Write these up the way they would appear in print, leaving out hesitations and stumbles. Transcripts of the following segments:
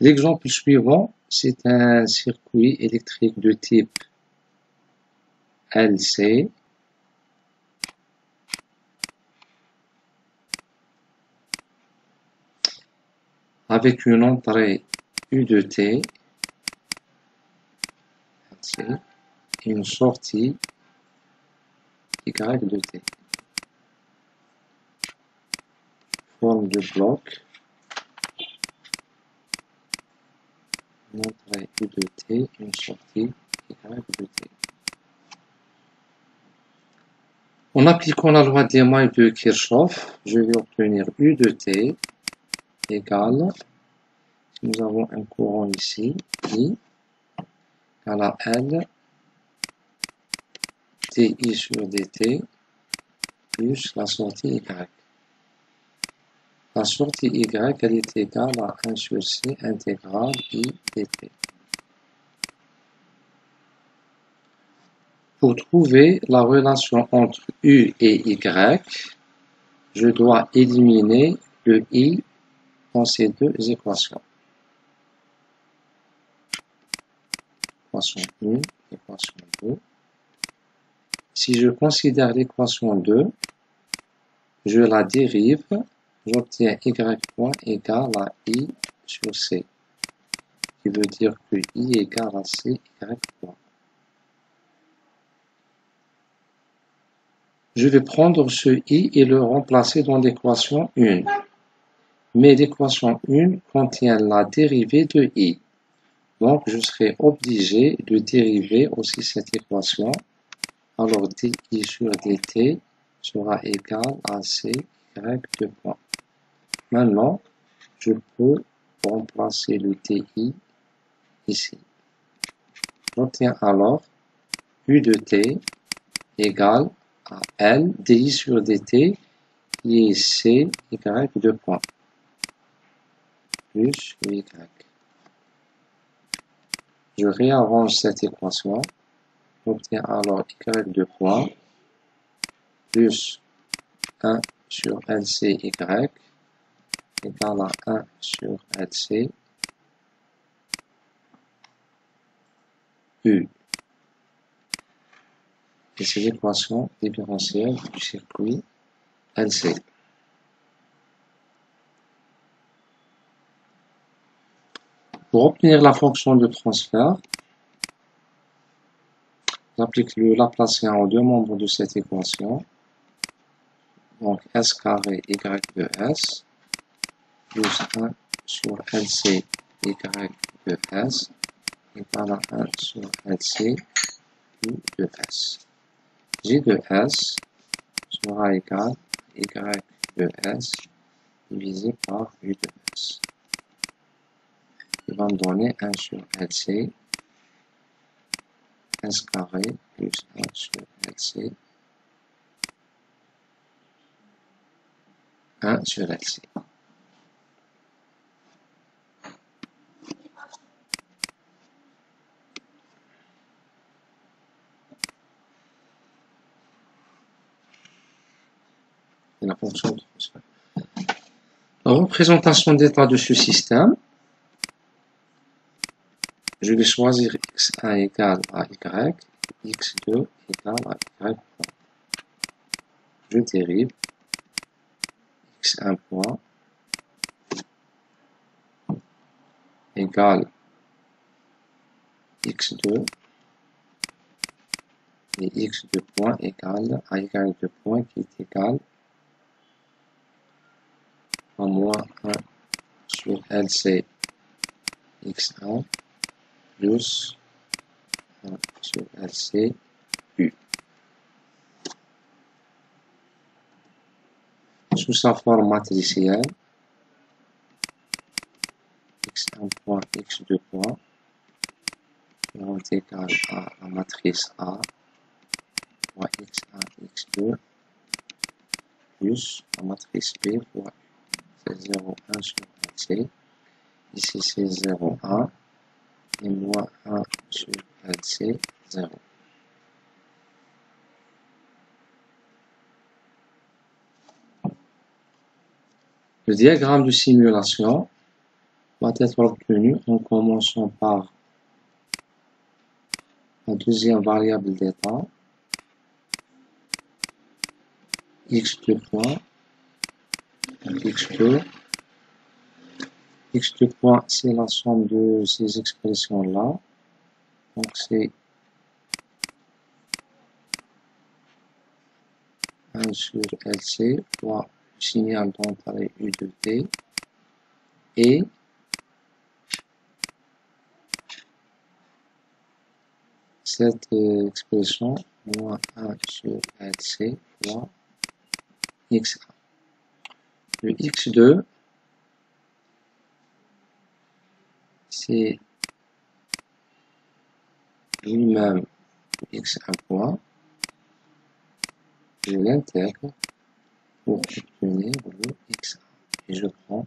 L'exemple suivant, c'est un circuit électrique de type LC avec une entrée U de T LC et une sortie Y de T. Forme de bloc. Une entrée U de T, une sortie Y de T. En appliquant la loi d'Email de Kirchhoff, je vais obtenir U de T égale, si nous avons un courant ici, I, égale à L, TI sur DT, plus la sortie Y. La sortie Y, elle est égale à 1 sur C intégrale I dt. Pour trouver la relation entre U et Y, je dois éliminer le I dans ces deux équations. Équation 1, équation 2. Si je considère l'équation 2, je la dérive, j'obtiens Y point égale à I sur C, qui veut dire que I égale à C, Y point. Je vais prendre ce I et le remplacer dans l'équation 1. Mais l'équation 1 contient la dérivée de I. Donc, je serai obligé de dériver aussi cette équation. Alors, dI sur dt sera égal à C, Y, 2 points. Maintenant, je peux remplacer le TI ici. J'obtiens alors U de T égale à L, dI sur dt, qui est C, Y, 2 points, plus Y. Je réarrange cette équation. J'obtiens alors Y 2 points, plus 1 sur LC Y, égale à 1 sur LC, U. Et c'est l'équation différentielle du circuit LC. Pour obtenir la fonction de transfert, j'applique le Laplacien aux deux membres de cette équation. Donc S carré Y de S, plus 1 sur LC Y de S, égale à 1 sur LC U de S. J de S sera égal à Y de S divisé par U de S. Il va me donner 1 sur LC, S carré plus 1 sur LC, 1 sur LC. C'est la fonction de transfert. La représentation d'état de ce système, je vais choisir x1 égale à y, x2 égale à y. Je dérive x1 point égale x2 et x2 point égale à y2 point qui est égal à moins 1 sur LC x1 plus 1 sur LC U. Sous sa forme matricielle, x1 point, x2 point, est égal à la matrice A, fois x1, x2, plus la matrice B, fois c'est 0, 1 sur LC. Ici c'est 0, 1, et moins 1 sur LC, 0. Le diagramme de simulation va être obtenu en commençant par la deuxième variable d'état, x2 point, x2. x2 point, c'est la somme de ces expressions-là. Donc, c'est 1 sur LC fois le signal d'entrée U de T et cette expression moins 1 sur LC fois XA. Le X2, c'est lui-même X1 point. Je l'intègre pour obtenir le X1. Et je prends,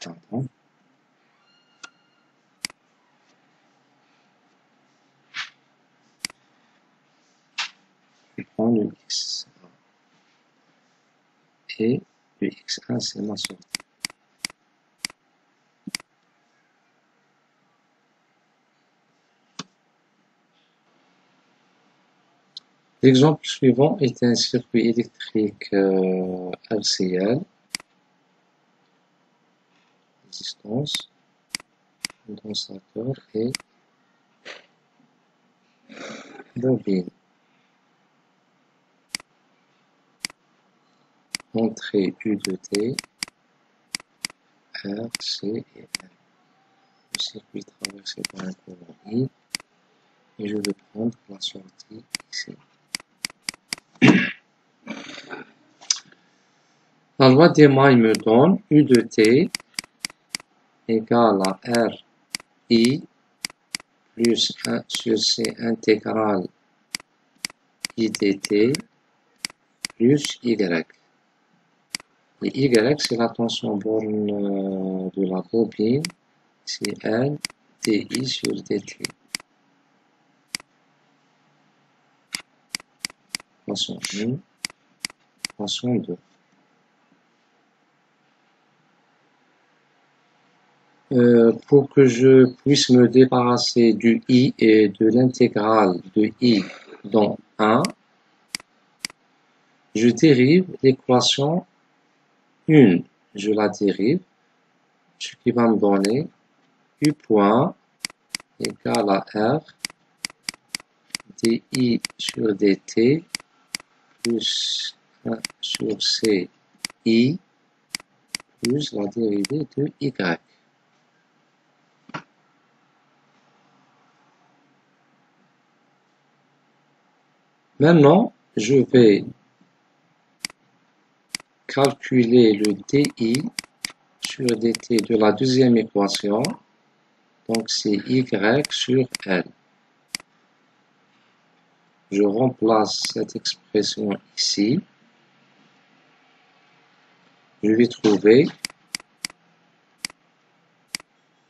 pardon, je prends le X1. Et le X1, c'est ma sortie. L'exemple suivant est un circuit électrique RCL, résistance, condensateur et bobine. Entrée U de T, R, C et L. Le circuit traversé par un courant I et je vais prendre la sortie ici. La loi d'Emmail me donne U de T égale à R I plus 1 sur C intégrale I dt plus Y. Et Y, c'est la tension borne de la bobine, c'est L dI sur dt. Équation 1, équation 2. Pour que je puisse me débarrasser du I et de l'intégrale de I dans 1, je dérive l'équation 1. Je la dérive, ce qui va me donner U point égale à R dI sur dt plus 1 sur C I plus la dérivée de Y. Maintenant, je vais calculer le dI sur dt de la deuxième équation. Donc, c'est Y sur L. Je remplace cette expression ici. Je vais trouver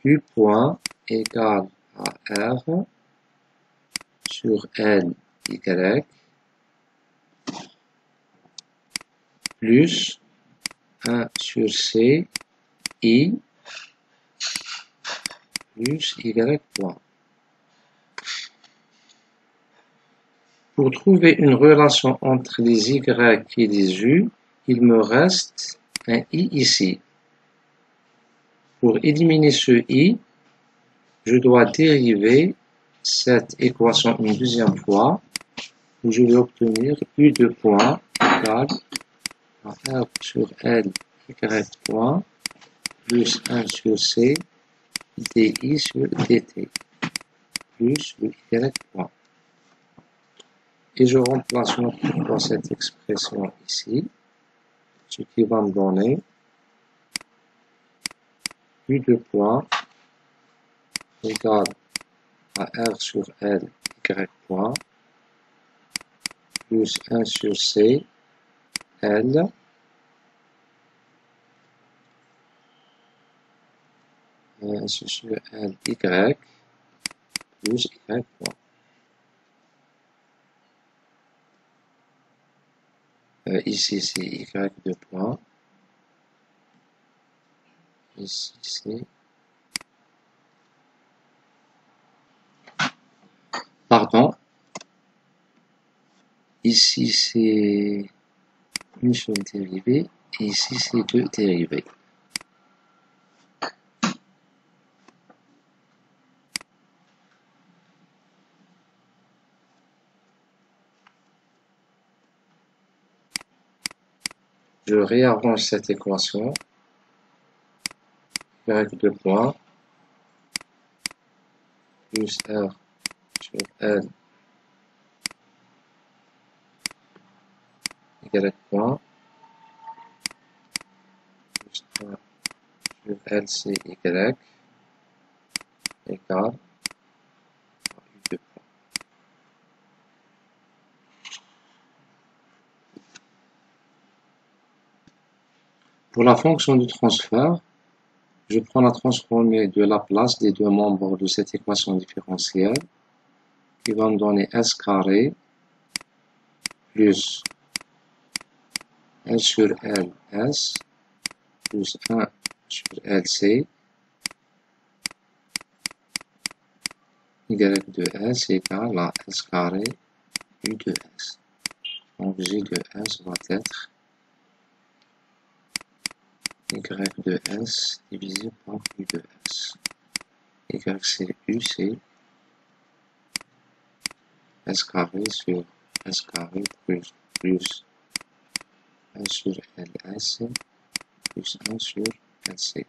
U point égale à R sur L Y plus 1 sur C I plus Y point. Pour trouver une relation entre les Y et les U, il me reste un I ici. Pour éliminer ce I, je dois dériver cette équation une deuxième fois, où je vais obtenir U de point égale à R sur L Y point plus 1 sur C dI sur dt plus le Y point. Et je remplace une autre fois cette expression ici, ce qui va me donner U de point égale à R sur L Y point plus 1 sur C L sur L Y plus Y point. Ici c'est Y de point ici c'est... Pardon, ici c'est une seule dérivée, et ici c'est deux dérivées. Je réarrange cette équation. Y de point plus R sur L Y point plus 1 sur LC Y égale U de point. Pour la fonction de transfert, je prends la transformée de Laplace des deux membres de cette équation différentielle qui va me donner S carré plus L sur L S plus 1 sur LC Y de S égale à S carré U de S. Donc J de S va être Y de S divisé par U de S. Y c'est U, c'est S carré sur S carré plus S sur LS plus 1 sur LC.